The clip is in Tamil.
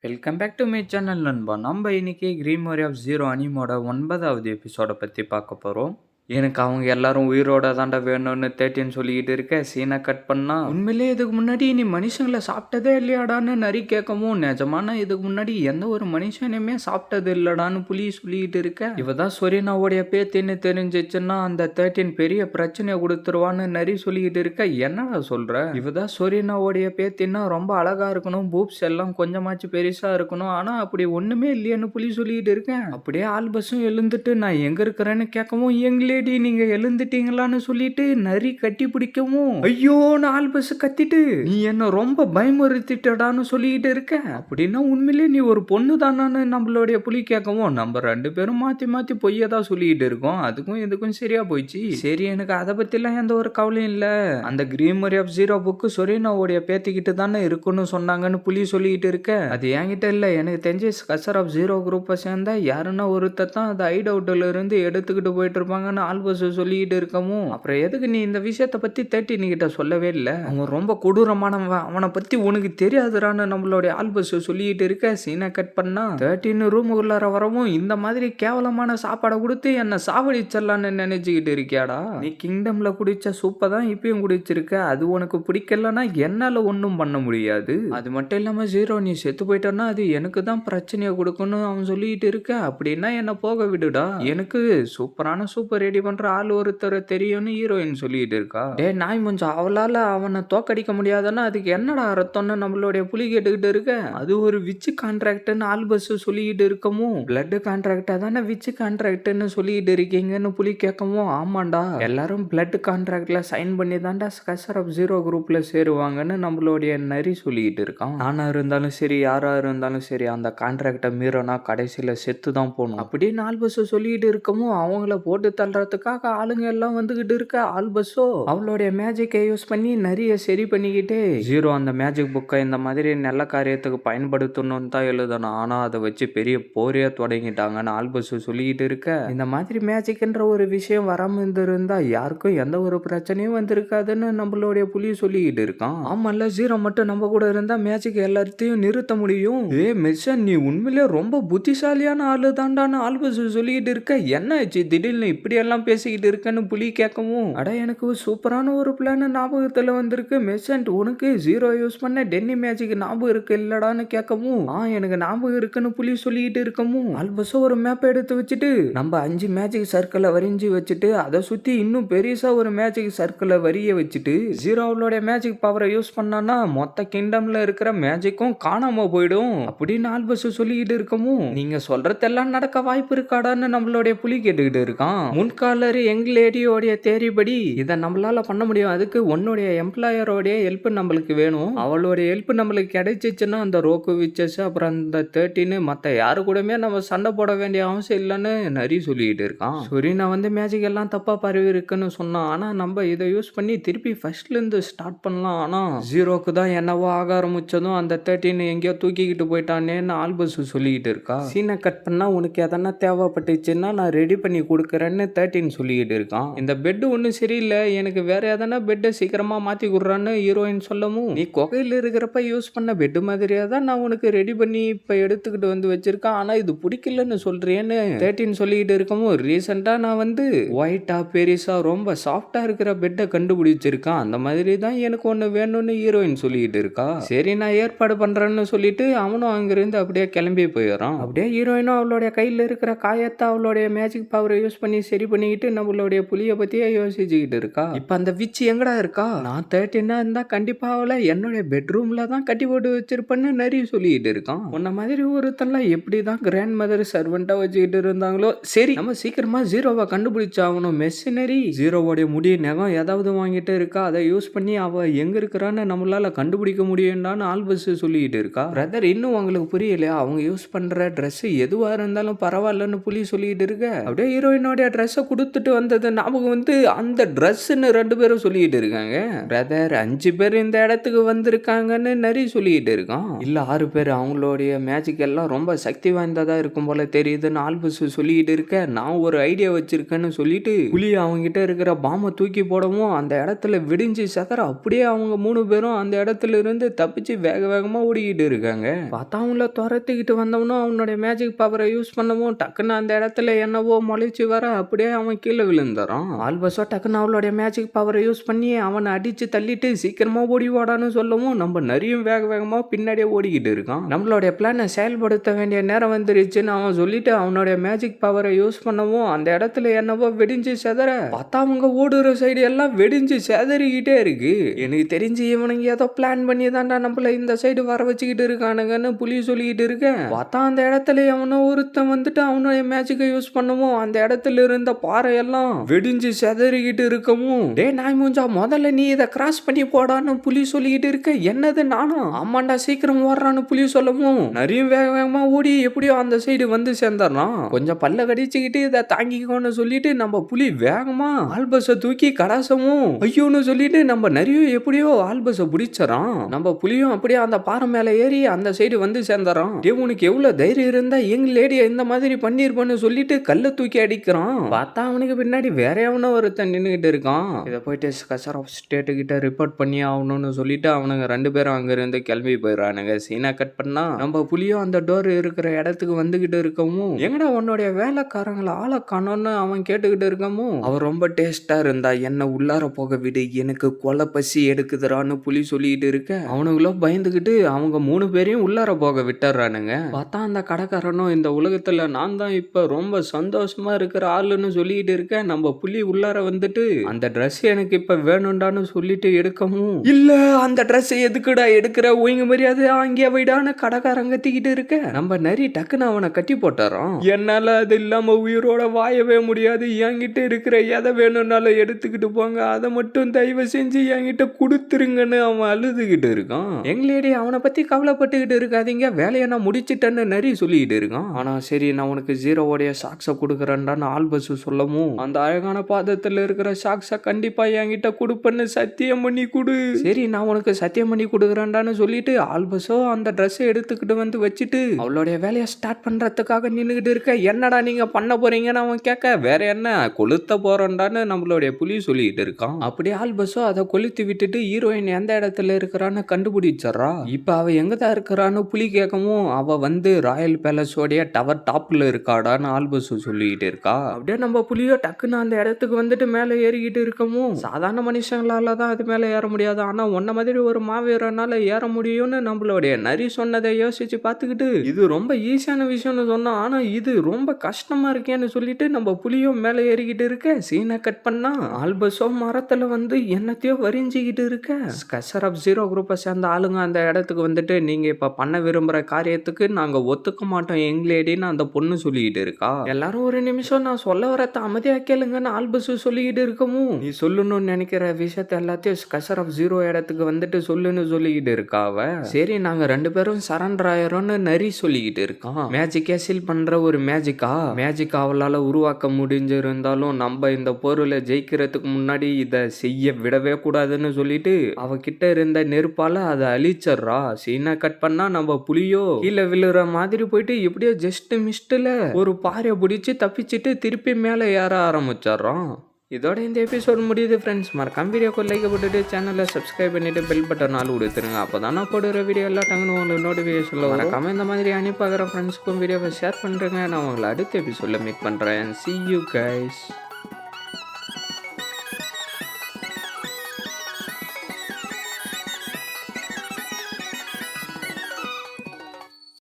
Welcome back to my channel நண்பா. நம்ம இன்னைக்கு கிரீன் வாரி ஆஃப் ஜீரோ அனிமோட 9வது எபிசோட பற்றி பார்க்க போகிறோம். எனக்கு அவங்க எல்லாரும் உயிரோட தாண்டா வேணும்னு 13 சொல்லிக்கிட்டு இருக்க சீனை கட் பண்ணா, உண்மையிலே இதுக்கு முன்னாடி நீ மனுஷங்களை சாப்பிட்டதே இல்லையாடான்னு நரி கேட்கவும், நிஜமான இதுக்கு முன்னாடி எந்த ஒரு மனுஷனையுமே சாப்பிட்டது இல்லடான்னு புலி சொல்லிக்கிட்டு இருக்க. இவதான் சொரினாவுடைய பேத்தின்னு தெரிஞ்சிச்சுன்னா அந்த 13 பெரிய பிரச்சனையை கொடுத்துருவான்னு நரி சொல்லிக்கிட்டு இருக்க. என்னடா சொல்ற? இவதான் சொரினாவுடைய பேத்தின்னா ரொம்ப அழகா இருக்கணும், பூப்ஸ் எல்லாம் கொஞ்சமாச்சு பெருசா இருக்கணும், ஆனா அப்படி ஒண்ணுமே இல்லையான்னு புலி சொல்லிக்கிட்டு இருக்கேன். அப்படியே ஆல்பஸும் எழுந்துட்டு நான் எங்க இருக்கிறேன்னு கேட்கவும், எங்களேடி நீங்க எழுந்துட்டீங்களான்னு சொல்லிட்டு நரி கட்டி பிடிக்கவும், ஐயோன்னு ஆல்பஸ் கத்திட்டு, நீ என்ன ரொம்ப பயமுறுத்திட்டடான்னு சொல்லிக்கிட்டு இருக்க. அப்படின்னா உண்மையிலே நீ ஒரு பொண்ணு தானான்னு நம்மளுடைய புலி கேட்கவும், நம்ம 2 பேரும் மாத்தி மாத்தி பொய்யை தான் சொல்லிக்கிட்டு இருக்கோம். அதுக்கும் இதுக்கும் சரியா போயிடுச்சு. சரி, எனக்கு அதை பத்திலாம் எந்த ஒரு கவலையும் இல்ல. அந்த கிரீன் வாரி ஆஃப் ஜீரோ புக்கு சொரீனாவுடைய பேத்திக்கிட்டு தானே இருக்குன்னு சொன்னாங்கன்னு புலி சொல்லிக்கிட்டு இருக்க. அது என்கிட்ட இல்ல, எனக்கு தெரிஞ்சு ஸ்கசர் ஆஃப் ஜீரோ குரூப்பை சேர்ந்தா யாருன்னா ஒருத்தர் தான் அது ஹைட் அவுட்ல இருந்து எடுத்துக்கிட்டு போயிட்டு இருப்பாங்கன்னு ஆல்பஸ் சொல்லிக்கிட்டு இருக்கவும், அப்புறம் எதுக்கு நீ இந்த விஷயத்த பத்தி 13 கிட்ட சொல்லவே இல்ல? அவன் ரொம்ப கொடூரமானவன், அவனை பத்தி உனக்கு தெரியாதுறான்னு நம்மளுடைய ஆல்பஸ் சொல்லிக்கிட்டு இருக்க. சீனை கட் பண்ணா 13 ரூமுக்குள்ளார வரவும், இந்த மாதிரி கேவலமான சாப்பாடை கொடுத்து என்ன சாவடிச்சிடலான்னு நினைச்சுக்கிட்டு இருக்கியாடா? நீ கிங்டம்ல குடிச்ச சூப்பை தான் இப்பயும் குடிச்சிருக்க. அது உனக்கு பிடிக்கலன்னா என்னால ஒன்றும் பண்ண முடியாது. அது மட்டும் இல்லாம ஜீரோ, நீ செத்து போயிட்டன்னா அது எனக்கு தான் பிரச்சனையை கொடுக்கணும் அவன் சொல்லிட்டு இருக்க. அப்படின்னா என்ன போக விடுடா, எனக்கு சூப்பரான சூப்பர் ரெடி பண்ற ஆள் ஒருத்தர் தெரியும்னு ஹீரோயின் சொல்லிட்டு இருக்கா. டே நாய் முஞ்சம், அவளால அவனை தோக்கடிக்க முடியாதுன்னா அதுக்கு என்னடா அர்த்தம்னு நம்மளுடைய புலி கேட்டுக்கிட்டு இருக்க. அது ஒரு விச்சு கான்ட்ராக்ட்னு ஆல்பஸ் சொல்லிக்கிட்டு இருக்கவும், பிளட் கான்ட்ராக்டா தானே விச்சு கான்ட்ராக்ட்னு சொல்லிட்டு இருக்கீங்கன்னு புலி கேட்கவும், ஆமாண்டா எல்லாரும் பிளட் கான்ட்ராக்ட்ல சைன் பண்ணி தாண்டா ஸ்கசர் ஆஃப் ஜீரோ குரூப்ல சேருவாங்கன்னு நம்மளுடைய நரி சொல்லிக்கிட்டு இருக்கான். நானா இருந்தாலும் சரி, யாரா இருந்தாலும் சரி, அந்த கான்ட்ராக்டை மீறனா கடைசியில செத்து தான் போகணும் அப்படின்னு ஆல்பஸ் சொல்லிட்டு இருக்கவும், அவங்கள போட்டு தள்ளுறதுக்காக ஆளுங்க எல்லாம் வந்துகிட்டு இருக்க. ஆல்பஸோ அவளுடைய மேஜிக்கை யூஸ் பண்ணி நிறைய சரி பண்ணிக்கிட்டே, ஜீரோ அந்த மேஜிக் புக்கை இந்த மாதிரி நல்ல காரியத்துக்கு பயன்படுத்தணும்னு தான் எழுதணும், ஆனா அதை வச்சு பெரிய போரே தொடங்கிட்டாங்கன்னு ஆல்பஸ் சொல்லிக்கிட்டு இருக்க. இந்த மாதிரி மேஜிக்ன்ற ஒரு விஷயம் வராம இருந்திருந்தா யாருக்கும் எந்த ஒரு பிரச்சனையும் வந்திருக்காதுன்னு நம்மளுடைய புலி சொல்லிக்கிட்டு இருக்கான். ஆமால, ஜீரோ மட்டும் நம்ம கூட இருந்தா மேஜிக் எல்லாத்தையும் நிறுத்த முடியும். ஏ மிஷன், நீ உண்மையிலே ரொம்ப புத்திசாலியான ஆளு தாண்டான்னு ஆல்பஸ் சொல்லிக்கிட்டு இருக்க. என்ன ஆச்சு திடீர்னு இப்படி எல்லாம் பேசிக்கிட்டு இருக்கன்னு புலி கேட்கவும், அட எனக்கு சூப்பரான ஒரு பிளான் ஞாபகத்துல வந்திருக்கு மெசன்ட், உனக்கு ஜீரோ யூஸ் பண்ண டென்னி மேஜிக் ஞாபகம் இருக்கு இல்லடான்னு கேட்கவும், எனக்கு ஞாபகம் இருக்குன்னு புலி சொல்லிக்கிட்டு இருக்கவும், ஆல்பஸோ ஒரு மேப் எடுத்து வச்சுட்டு நம்ம 5 மேஜிக் சர்க்கிளை வரைஞ்சி வச்சுட்டு அதை சுத்தி இன்னும் பெருசா ஒரு மேஜிக் சர்க்கிளை வரிய வச்சுட்டு ஜீரோ அவளோட மேஜிக் பவரை யூஸ் பண்ணானா மொத்த கிங்டம்ல இருக்கிற மேஜிக்கும் காணாம போயிடும் அப்படின்னு ஆல்பஸ் சொல்லிக்கிட்டு இருக்கவும், நீங்க சொல்றதெல்லாம் நடக்க வாய்ப்பு இருக்காடான்னு நம்மளுடைய புலி கேட்டுக்கிட்டு இருக்கான். முன்காலர் யங் லேடியோடைய தேரிபடி இதை நம்மளால பண்ண முடியும், அதுக்கு உன்னுடைய எம்ப்ளாயரோடைய ஹெல்ப் நம்மளுக்கு வேணும், அவளுடைய ஹெல்ப் நம்மளுக்கு கிடைச்சிச்சுன்னா அந்த ரோக்கு விச்சஸ் அப்புறம் அந்த 13 மற்ற யாரு கூடமே நம்ம சண்டை போட வேண்டிய அவசியம் இல்லைன்னு நரி சொல்லிக்கிட்டு இருக்கான். சரி, நான் வந்து மேஜிக் எல்லாம் தப்பா பரவி இருக்குன்னு சொன்னான், ஆனா நம்ம இதை யூஸ் பண்ணி திருப்பி ஃபர்ஸ்ட்ல இருந்து ஸ்டார்ட் பண்ணலாம், ஆனா ஜீரோக்கு தான் என்னவோ ஆக ஆரம்பிச்சதும் அந்த 13 எங்கேயோ தூக்கிக்கிட்டு போயிட்டானேன்னு ஆல்பஸ் சொல்லிக்கிட்டு இருக்கா. சீனை கட் பண்ணா உனக்கு எதனா தேவைப்பட்டுச்சுன்னா நான் ரெடி பண்ணி கொடுக்குறேன்னு 13 சொல்லிக்கிட்டு இருக்கான். இந்த பெட் ஒன்றும் சரியில்லை, எனக்கு வேற எதனா பெட்டை சீக்கிரமா மாத்தி கொடுறான்னு ஹீரோயின் சொல்லவும், நீ குகையில் இருக்கிறப்ப யூஸ் பண்ண பெட் மாதிரியா தான் நான் உனக்கு ரெடி பண்ணி இப்ப எடுத்துக்கிட்டு வந்து வச்சிருக்கேன், ஆனா இது பிடிக்கலன்னு சொல்றேன்னு 13 சொல்லிக்கிட்டு இருக்கவும், ரீசெண்டா நான் வந்து ஒயிட்டா பெருசா ரொம்ப சாஃப்டா இருக்கிற பெட்டை கண்டுபிடிச்சிருக்கான், அந்த மாதிரி தான் எனக்கு ஒன்று வேணும்னு ஹீரோயின் சொல்லிக்கிட்டு இருக்கா. சரி, நான் ஏற்பாடு பண்றேன்னு சொல்லிட்டு அவனும் அங்கிருந்து அப்படியே கிளம்பி போயிடறான். அப்படியே ஹீரோயினும் அவளுடைய கையில் இருக்கிற காயத்தை அவளுடைய மேஜிக் பவரை யூஸ் பண்ணி சரி பண்ணிக்கிட்டு நம்மளுடைய புலியை பத்தியே யோசிச்சுக்கிட்டு இருக்கா. இப்ப அந்த விச்சு எங்கடா இருக்கா? நான் 13 இருந்தா கண்டிப்பா அவளை என்னுடைய பெட்ரூம்ல தான் கட்டி போட்டு வச்சிருப்பேன்னு நிறைய சொல்லிக்கிட்டு இருக்கான். உன்ன மாதிரி ஒருத்தன்லாம் எப்படிதான் கிராண்ட் மதர் சர்வெண்டா வச்சுக்கிட்டு இருந்தாங்களோ. சரி, நம்ம சீக்கிரமா ஜீரோவை கண்டுபிடிச்சாகணும். மெஷினரி ஜீரோவோடைய முடி நகம் ஏதாவது வாங்கிட்டு இருக்கா, அதை யூஸ் பண்ணி அவ எங்க இருக்கிறான்னு நம்மளால கண்டுபிடிக்க முடியும்டான்னு ஆல்பஸ் சொல்லிக்கிட்டு இருக்கா. பிரதர், இன்னும் உங்களுக்கு புரியலையா? அவங்க யூஸ் பண்ற ட்ரெஸ் எதுவா இருந்தாலும் பரவாயில்லன்னு புலி சொல்லிட்டு இருக்க. அப்படியே ஹீரோயினோட ட்ரெஸ்ஸை கொடுத்துட்டு வந்தது ஞாபகம் வந்து அந்த ட்ரெஸ்ஸுன்னு 2 பேரும் சொல்லிக்கிட்டு இருக்காங்க. பிரதர் 5 பேர் இந்த இடத்துக்கு வந்திருக்காங்கன்னு நரி சொல்லிக்கிட்டு இருக்கான். இல்ல 6 பேர், அவங்களுடைய மேஜிக் எல்லாம் ரொம்ப சக்தி வாய்ந்ததா இருக்கும் போல தெரியுதுன்னு ஆல்பஸ் சொல்லிக்கிட்டு இருக்க, நான் ஒரு ஐடியா வச்சிருக்கேன்னு சொல்லிட்டு புலி அவங்க கிட்ட இருக்கிற பாம்பை தூக்கி போடவும் அந்த இடத்துல வெடிஞ்சு சதற அப்படியே அவங்க 3 பேரும் அந்த இடத்துல இருந்து தப்பிச்சு வேக வேகமா ஓடிக்கிட்டு இருக்காங்க. பார்த்தா அவங்கள துரத்திக்கிட்டு வந்தவனும் அவனுடைய மேஜிக் பவரை யூஸ் பண்ணவும் டக்குன்னு அந்த இடத்துல என்னவோ முளைச்சு வர அப்படியே அவன் கீழே விழுந்துறான். ஆல்பஸோ டக்குன்னு அவளுடைய மேஜிக் பவரை யூஸ் பண்ணி அவனை அடிச்சு தள்ளிட்டு சீக்கிரமா ஓடி வாடான்னு சொல்லவும் நம்ம நிறையும் வேக வேகமா பின்னாடியே ஓடிக்கிட்டு இருக்கான். நம்மளுடைய பிளானை செயல்படுத்த வேண்டிய நேரம் வந்துருச்சுன்னு அவன் சொல்லிட்டு அவனுடைய மேஜிக் பவரை யூஸ் பண்ணவும் அந்த இடத்துல என்னவோ வெடிஞ்சு செதற பார்த்தா அவங்க ஓடுற சைடு எல்லாம் வெடிஞ்சு செதறிக்கிட்டே இருக்கு. எனக்கு தெரிஞ்சு இவனுங்க ஏதோ பிளான் பண்ணி தான்டா நம்மள இந்த சைடு வர வச்சுக்கிட்டு இருக்கானுங்கன்னு புலி சொல்லிக்கிட்டு இருக்கேன். பார்த்தா அந்த இடத்துல அவனோ ஒருத்தன் வந்துட்டு அவனுடைய மேஜிக்கை யூஸ் பண்ணவும் அந்த இடத்துல இருந்த பாறை எல்லாம் வெடிஞ்சு செதறிக்கிட்டு இருக்கவும், டே நாய் மூஞ்சா முதல்ல நீ இதை கிராஸ் பண்ணி போடான்னு புலி சொல்லிக்கிட்டு இருக்க. என்னது நானும்? ஆமாண்டா சீக்கிரம் ஓடுறான்னு புலி சொல்லவும் நிறைய வேக வேகமா ஓடி எப்படியோ அந்த சைடு வந்து சேர்ந்துடலாம். கொஞ்சம் பல்ல கடிச்சுக்கிட்டு இதை தாங்கிக்கோன்னு சொல்லிட்டு நம்ம புலி வேகமா ஆல்பஸை தூக்கி கடாசவும் ஐயோன்னு சொல்லிட்டு நம்ம நிறைய எப்படியோ ஆல்பஸை பிடிச்சறான். நம்ம புலியும் அப்படியே அந்த பாறை மேல ஏறி அந்த சைடு வந்து சேர்ந்துறான். உனக்கு எவ்வளவு தைரியம் இருந்தா எங்க லேடிய இந்த மாதிரி பண்ணிருப்பான்னு சொல்லிட்டு கல்ல தூக்கி அடிக்கிறான். பார்த்தா அவனுக்கு பின்னாடி வேற எவனோ ஒருத்தன் நின்னுகிட்டு இருக்கான். இதை போயிட்டு கசர் ஆஃப் ஸ்டேட் கிட்ட ரிப்போர்ட் பண்ணி ஆகணும்னு சொல்லிட்டு அவனுங்க 2 பேரும் அங்க இருந்து கிளம்பி போயிடுறானுங்க. சீனா கட் பண்ணா நம்ம புலியும் அந்த டோர் இருக்கிற இடத்துக்கு வந்துகிட்டு இருக்கவும், எங்கடா உன்னுடைய வேலைக்காரங்களை ஆளை காணோன்னு அவன் கேட்டுக்கிட்டு இருக்கவும், அவன் ரொம்ப டேஸ்டா இருந்தா என்ன உள்ளார போக விடு, எனக்கு கொலை பசி எடுக்குதுறான்னு புலி சொல்லிட்டு இருக்க அவனுங்களும் பயந்துகிட்டு அவங்க 3 பேரையும் உள்ளார போக விட்டுறானுங்க. பார்த்தா அந்த கடைக்காரனும் இந்த உலகத்துல நான் தான் இப்ப ரொம்ப சந்தோஷமா இருக்கிற ஆளுன்னு சொல்லிட்டு இருக்க, நம்ம புலி உள்ளார வந்துட்டு அந்த ட்ரெஸ் எனக்கு இப்ப வேணும்டான்னு சொல்லிட்டு எடுக்கவும், இல்ல அந்த ட்ரெஸ் எதுக்குடா எடுக்கிற, ஒய்ங்க மரியாதை அங்கே வைடான்னு கடைக்காரங்க திக்கிட்டு இருக்க நம்ம நரி டக்குன்னு அவனை கட்டி போட்டாரான். என்னால அது இல்லாம உயிரோட வாயவே முடியாது, என்கிட்ட இருக்கிற எதை வேணும்னாலும் எடுத்துக்கிட்டு போங்க, அதை மட்டும் தயவு செஞ்சு என்கிட்ட கொடுத்துருங்கன்னு அவன் அழுதுகிட்டு இருக்கான். எங்களேடி அவனை பத்தி கவலைப்பட்டுக்கிட்டு இருக்காதீங்க, வேலையை நான் முடிச்சிட்டேன்னு நரி சொல்லிக்கிட்டு இருக்கான். ஆனா சரி நான் உனக்கு 0 சாக்ஸை கொடுக்குறேன்டான்னு ஆல்பஸ் சொல்லவும், அந்த அழகான பாதத்துல இருக்கிற சாக்ஸை கண்டிப்பா என்கிட்ட கொடுப்பேன்னு சத்தியம் பண்ணி கொடு. சரி நான் உனக்கு சத்தியம் பண்ணி கொடுக்குறேன்டான்னு சொல்லிட்டு ஆல்பஸோ அந்த ட்ரெஸ்ஸை எடுத்துக்கிட்டு வந்து வச்சுட்டு அவளுடைய வேலையை ஸ்டார்ட் பண்றதுக்காக நின்னுகிட்டு இருக்க. என்னடா நீங்க பண்ண போறீங்கன்னு அவன் கேட்க, வேற என்ன கொளுத்த போறோம்டான்னு நம்மளுடைய புலி சொல்லிட்டு இருக்கான். அப்படியே ஆல்பஸோ அதை கொளுத்தி விட்டுட்டு ஹீரோயின் எந்த இடத்துல இருக்கிறான்னு கண்டுபிடிச்சறா. இப்ப அவ எங்கதான் இருக்கிறான்னு புலி கேட்கவும், அவ வந்து ராயல் பேலஸோடைய டவர் டாப்ல இருக்காடான்னு ஆல்பஸ் சொல்லிட்டு இருக்கா. அப்படியே நம்ம புலியோ டக்குன்னு அந்த இடத்துக்கு வந்துட்டு மேல ஏறிக்கிட்டு இருக்கவும், சாதாரண மனுஷங்களால தான் அது மேல ஏற முடியாது, ஆனா உன்ன மாதிரி ஒரு மாவீரனால ஏற முடியும்னு நம்மளுடைய நரி சொன்னதை யோசிச்சு பார்த்துக்கிட்டு, இது ரொம்ப ஈஸியான விஷயம்னு சொன்னா ஆனா இது ரொம்ப கஷ்டமா இருக்கேன்னு சொல்லிட்டு நம்ம புலியும் மேல ஏறிக்கிட்டு இருக்க. சீனை கட் பண்ணா ஆல்பஸோ மரத்துல வந்து என்னத்தையோ வரிஞ்சிக்கிட்டு இருக்க. கசர் ஆஃப் ஜீரோ குரூப்பை சேர்ந்த ஆளுங்க அந்த இடத்துக்கு வந்துட்டு, நீங்க இப்ப பண்ண விரும்புற காரியத்துக்கு நாங்க ஒத்துக்க மாட்டோம் எங்களேடின்னு அந்த பொண்ணு சொல்லிக்கிட்டு இருக்கா. எல்லாரும் ஒரு நிமிஷம் நான் சொல்ல வரத அமைதியா கேளுங்கன்னு ஆல்பஸ் சொல்லிக்கிட்டு இருக்கவும், நீ சொல்லணும்னு நினைக்கிற விஷயத்த எல்லாத்தையும் கசர் ஆஃப் ஜீரோ இடத்துக்கு வந்துட்டு சொல்லுன்னு சொல்லிக்கிட்டு இருக்காவ. சரி நாங்க 2 பேரும் சரண்டர் ஆயிரோம்னு நரி சொல்லிக்கிட்டு இருக்கான். மேஜிக்கே சீல் பண்ற ஒரு மேஜிக் அவளால உருவாக்க முடிஞ்சிருந்தாலும் நம்ம இந்த பொருளை ஜெயிக்கிறதுக்கு முன்னாடி இதை செய்ய விடவே கூடாதுன்னு சொல்லிட்டு அவகிட்ட இருந்த நெருப்பால அதை அழிச்சர்றா. சீனை கட் பண்ணா நம்ம புலியோ கீழே விழுற மாதிரி போயிட்டு எப்படியோ ஜஸ்ட் மிஸ்ட்ல ஒரு பாறையை பிடிச்சி தப்பிச்சுட்டு திருப்பி மேலே ஏற ஆரம்பிச்சிடுறான். இதோட இந்த எபிசோட் முடியுது ஃப்ரெண்ட்ஸ். மறக்காம வீடியோக்கு லைக் போட்டுட்டு சேனலை சப்ஸ்கிரைப் பண்ணிட்டு பெல் பட்டன் ஆல் கொடுத்துருங்க. அப்போதான் நான் போடுற வீடியோ எல்லாம் டங்குன்னு உங்களுக்கு நோட்டிஃபிகேஷன்ல மறக்காம இந்த மாதிரி அனுப்பாகிற ஃப்ரெண்ட்ஸ்க்கும் வீடியோவை ஷேர் பண்ணுறேங்க. நான் உங்களை அடுத்த எபிசோட்ல மீட் பண்ணுறேன். See you guys.